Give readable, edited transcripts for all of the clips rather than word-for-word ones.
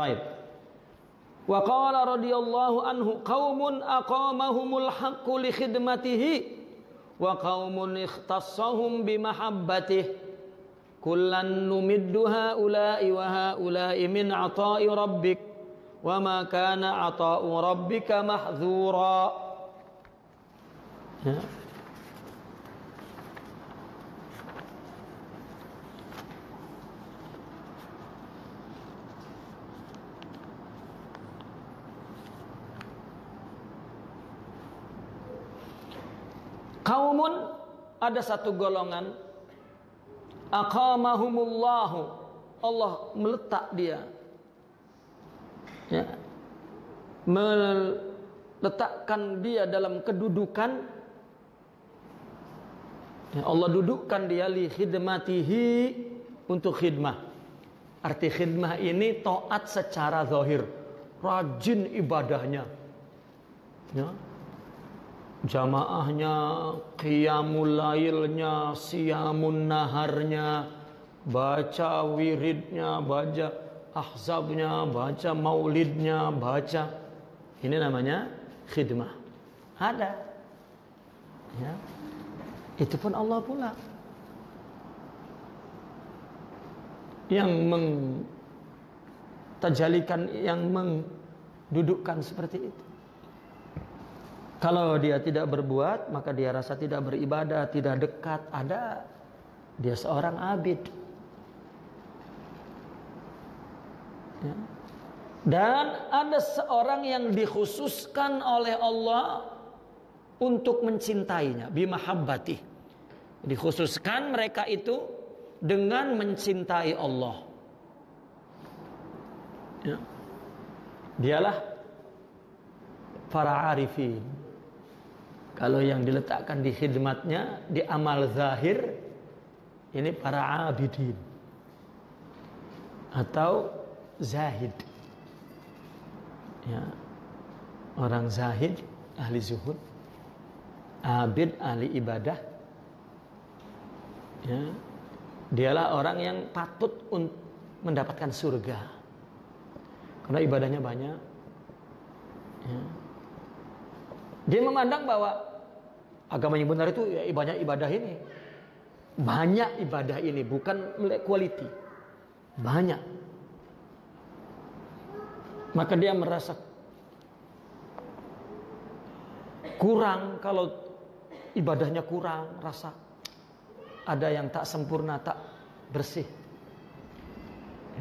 Taib. Wa qala radhiyallahu anhu qaumun aqamahumul haqqu li khidmatihi wa qaumun ikhtassahum bi mahabbatihi kullan numiddu haula'i wa haula'i min 'ata'i rabbik wa ma kana 'ata'u rabbika mahdzura. Ya. Kaumun, ada satu golongan, aqamahumullahu, Allah meletak dia, ya, meletakkan dia dalam kedudukan, ya, Allah dudukkan dia li khidmatihi, untuk khidmah. Arti khidmah ini taat secara zahir, rajin ibadahnya, ya, jamaahnya, qiyamul lailnya, siyamun naharnya, baca wiridnya, baca ahzabnya, baca maulidnya, baca. Ini namanya khidmah. Ada, ya. Itu pun Allah pula yang mentajalikan, yang mendudukkan seperti itu. Kalau dia tidak berbuat, maka dia rasa tidak beribadah, tidak dekat. Ada, dia seorang abid, ya. Dan ada seorang yang dikhususkan oleh Allah untuk mencintainya, bimahabbati. Dikhususkan mereka itu dengan mencintai Allah, ya. Dialah para arifin. Kalau yang diletakkan di khidmatnya, di amal zahir, ini para abidin atau zahid, ya. Orang zahid, ahli zuhud, abid, ahli ibadah, ya. Dialah orang yang patut mendapatkan surga karena ibadahnya banyak, ya. Dia memandang bahwa agama yang benar itu ya banyak ibadah ini. Banyak ibadah ini, bukan quality. Banyak. Maka dia merasa kurang kalau ibadahnya kurang, rasa ada yang tak sempurna, tak bersih,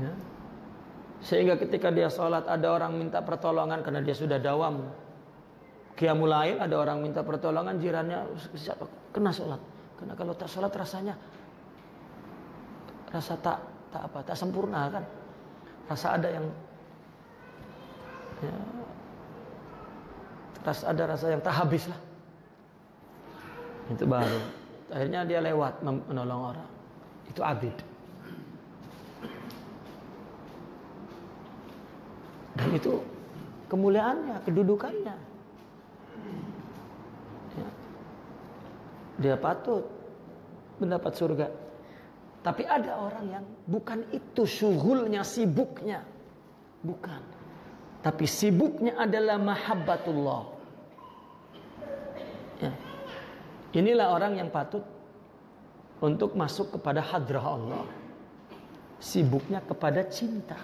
ya. Sehingga ketika dia sholat, ada orang minta pertolongan karena dia sudah dawam qiyamul lail, ada orang minta pertolongan, jirannya kena sholat. Karena kalau tak sholat rasanya rasa tak sempurna, kan. Rasa ada yang, ya, ada rasa yang tak habis lah. Itu baru akhirnya dia lewat menolong orang. Itu abid. Dan itu kemuliaannya, kedudukannya, ya. Dia patut mendapat surga. Tapi ada orang yang bukan itu syughulnya, sibuknya, bukan. Tapi sibuknya adalah mahabbatullah, ya. Inilah orang yang patut untuk masuk kepada hadrah Allah. Sibuknya kepada cinta.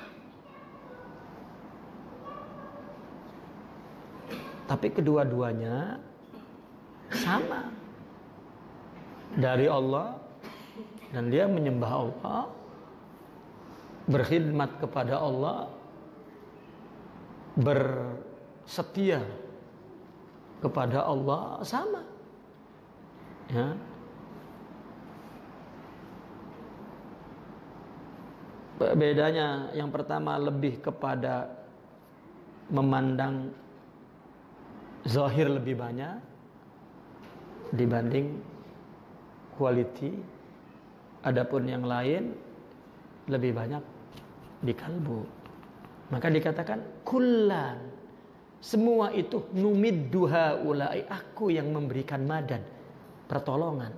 Tapi kedua-duanya sama dari Allah, dan dia menyembah Allah, berkhidmat kepada Allah, bersetia kepada Allah, sama, ya. Bedanya yang pertama lebih kepada memandang zahir lebih banyak dibanding quality. Adapun yang lain lebih banyak di kalbu. Maka dikatakan kullan, semua itu numiddu haula'i, aku yang memberikan madad, pertolongan,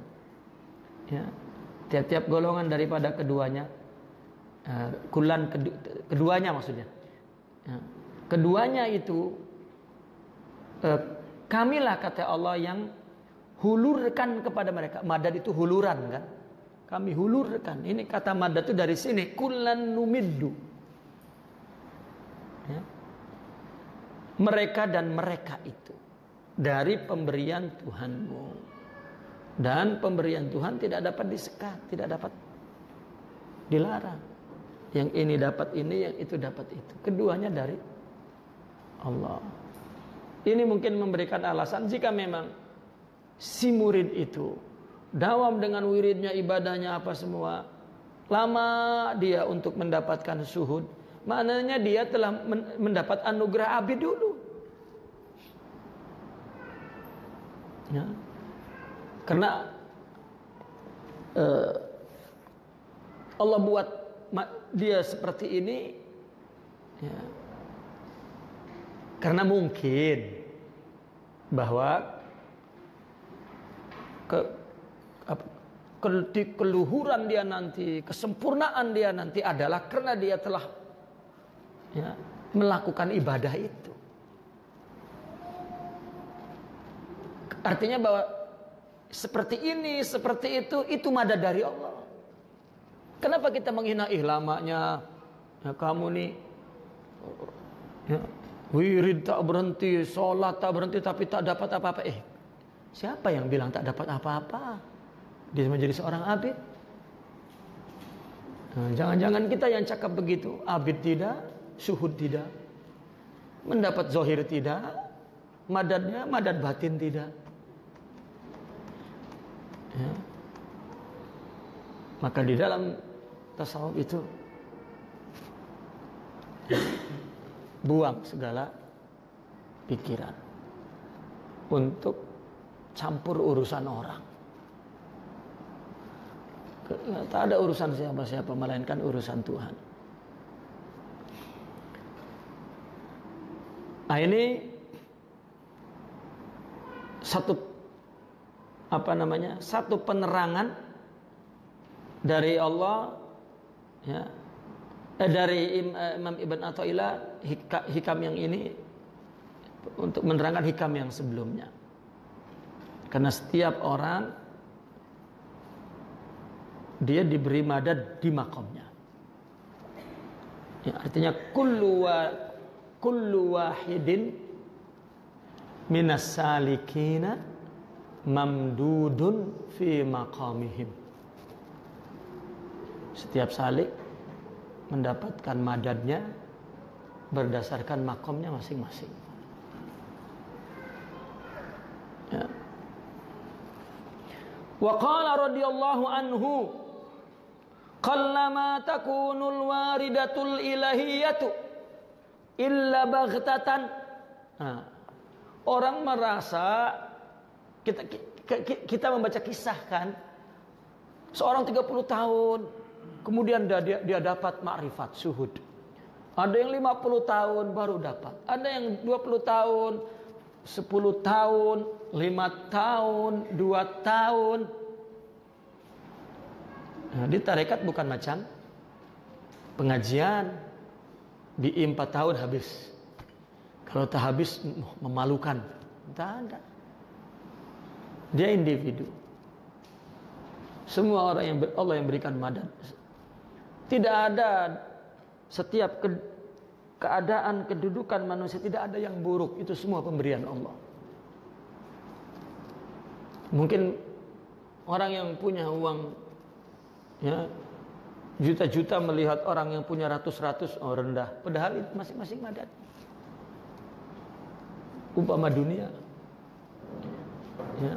ya. Tiap-tiap golongan daripada keduanya, kullan keduanya maksudnya, Ya. Keduanya itu kamilah kata Allah yang hulurkan kepada mereka. Madad itu huluran kan? Kami hulurkan. Ini kata madad itu dari sini. Kullan numiddu. Ya. Mereka dan mereka itu dari pemberian Tuhanmu. Dan pemberian Tuhan tidak dapat disekat, tidak dapat dilarang. Yang ini dapat ini, yang itu dapat itu. Keduanya dari Allah. Ini mungkin memberikan alasan jika memang si murid itu dawam dengan wiridnya, ibadahnya apa semua, lama dia untuk mendapatkan suhud, maknanya dia telah mendapat anugerah abid dulu. Ya. Karena Allah buat dia seperti ini, ya, karena mungkin bahwa keluhuran dia nanti, kesempurnaan dia nanti adalah karena dia telah ya, melakukan ibadah itu. Artinya bahwa seperti ini, seperti itu madad dari Allah. Kenapa kita menghina lamanya ya, kamu nih ya, wirid tak berhenti, sholat tak berhenti tapi tak dapat apa-apa. Siapa yang bilang tak dapat apa-apa? Dia menjadi seorang abid. Nah, jangan-jangan kita yang cakap begitu, abid tidak, syuhud tidak, mendapat zohir tidak, madadnya madad batin tidak. Ya. Maka di dalam tasawuf itu buang segala pikiran untuk campur urusan orang. Tak ada urusan siapa-siapa melainkan urusan Tuhan. Nah ini satu penerangan dari Allah ya, dari Imam Ibn Athaillah hikam yang ini untuk menerangkan hikam yang sebelumnya. Karena setiap orang dia diberi madad di makomnya. Ya, artinya kullu wahidin minas salikina mamdudun fi maqamihim. Setiap salik mendapatkan madadnya berdasarkan makomnya masing-masing. Ya. Wa qala radhiyallahu anhu qallama takunul waridatul ilahiyatu illa baghtatan. Nah, orang merasa kita membaca kisah kan, seorang 30 tahun kemudian dia dapat ma'rifat syuhud. Ada yang 50 tahun baru dapat, ada yang 20 tahun, 10 tahun, 5 tahun, 2 tahun. Nah, di tarekat bukan macam pengajian di 4 tahun habis. Kalau tak habis memalukan. Tak ada. Dia individu. Semua orang yang Allah yang berikan madad. Tidak ada setiap keadaan kedudukan manusia tidak ada yang buruk. Itu semua pemberian Allah. Mungkin orang yang punya uang ya juta-juta melihat orang yang punya ratus-ratus rendah. Padahal itu masing-masing madad. Umpama dunia. Ya.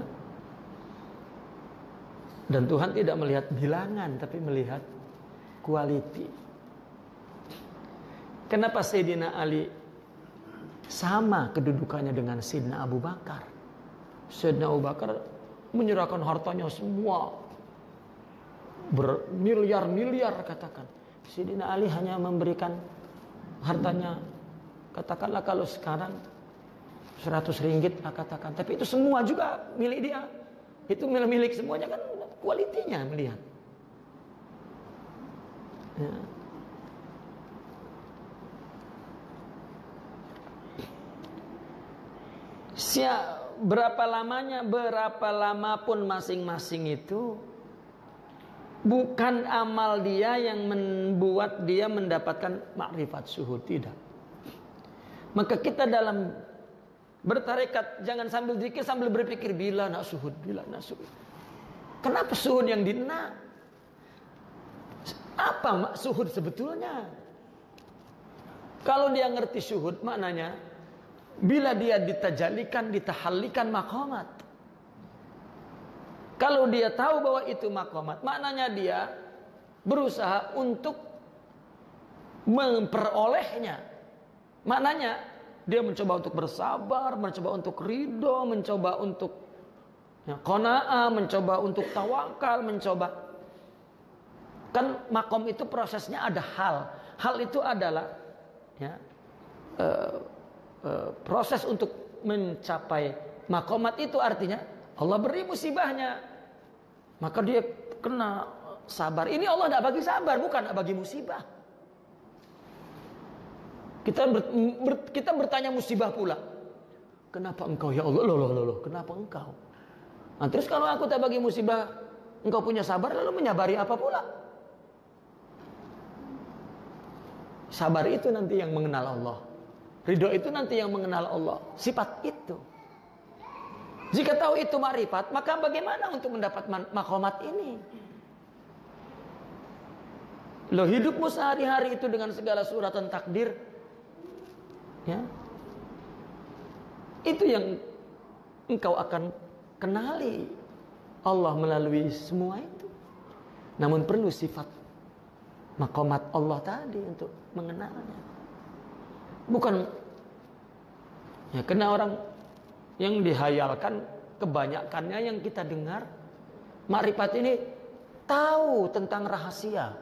Dan Tuhan tidak melihat bilangan tapi melihat quality. Kenapa Sayyidina Ali sama kedudukannya dengan Sayyidina Abu Bakar? Sayyidina Abu Bakar menyerahkan hartanya semua, bermiliar-miliar katakan. Sayyidina Ali hanya memberikan hartanya, katakanlah kalau sekarang 100 ringgit lah katakan. Tapi itu semua juga milik dia. Itu milik semuanya kan, kualitinya melihat. Ya. Berapa lama pun masing-masing itu bukan amal dia yang membuat dia mendapatkan makrifat syuhud, tidak. Maka kita dalam bertarekat jangan sambil zikir sambil berpikir bila nak syuhud. Kenapa syuhud yang dina? Apa syuhud sebetulnya? Kalau dia ngerti syuhud maknanya bila dia ditajalikan, ditahallikan maqamat. Kalau dia tahu bahwa itu maqamat, maknanya dia berusaha untuk memperolehnya. Maknanya dia mencoba untuk bersabar, mencoba untuk ridho, mencoba untuk qanaah, mencoba untuk tawakal, mencoba. Kan makom itu prosesnya ada hal. Hal itu adalah proses untuk mencapai makomat itu artinya Allah beri musibahnya. Maka dia kena sabar. Ini Allah tidak bagi sabar, bukan tidak bagi musibah. Kita bertanya musibah pula. Kenapa engkau ya Allah? Loh, kenapa engkau? Nah, terus kalau aku tak bagi musibah, engkau punya sabar, lalu menyabari apa pula? Sabar itu nanti yang mengenal Allah. Ridho itu nanti yang mengenal Allah. Sifat itu. Jika tahu itu makrifat, maka bagaimana untuk mendapat maqamat ini? Loh, hidupmu sehari-hari itu dengan segala suratan takdir, ya, itu yang engkau akan kenali Allah melalui semua itu. Namun perlu sifat maqamat Allah tadi untuk mengenalnya. Bukan ya, karena orang yang dihayalkan kebanyakannya yang kita dengar makrifat ini tahu tentang rahasia,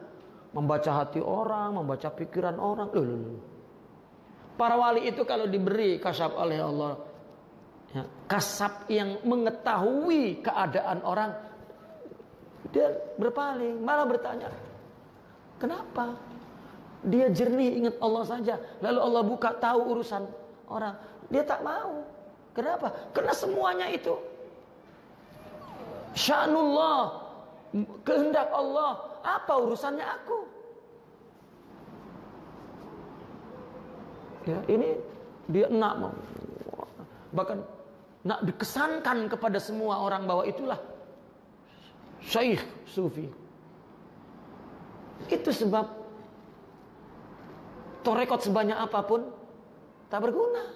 membaca hati orang, membaca pikiran orang. Para wali itu kalau diberi kasyaf oleh Allah, ya, kasab yang mengetahui keadaan orang, dia berpaling, malah bertanya, kenapa? Dia jernih ingat Allah saja, lalu Allah buka tahu urusan orang, dia tak mau. Kenapa? Karena semuanya itu sya'nullah, kehendak Allah. Apa urusannya aku? Ya, ini dia nak, bahkan nak dikesankan kepada semua orang bahwa itulah syekh sufi. Itu sebab torekot sebanyak apapun tak berguna.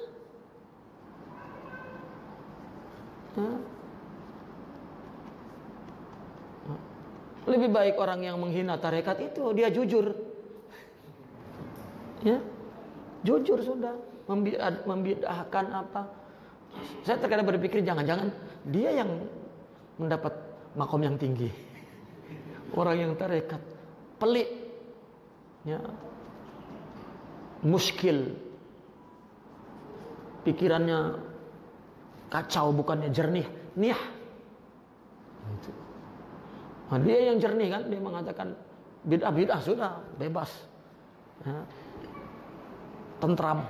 Lebih baik orang yang menghina tarekat itu dia jujur, ya, jujur sudah, membid'ahkan apa. Saya terkadang berpikir jangan-jangan dia yang mendapat makom yang tinggi, orang yang tarekat pelik, ya, muskil, pikirannya kacau, bukannya jernih, nih. Nah, dia yang jernih kan, dia mengatakan bid'ah sudah bebas, ya, tentram.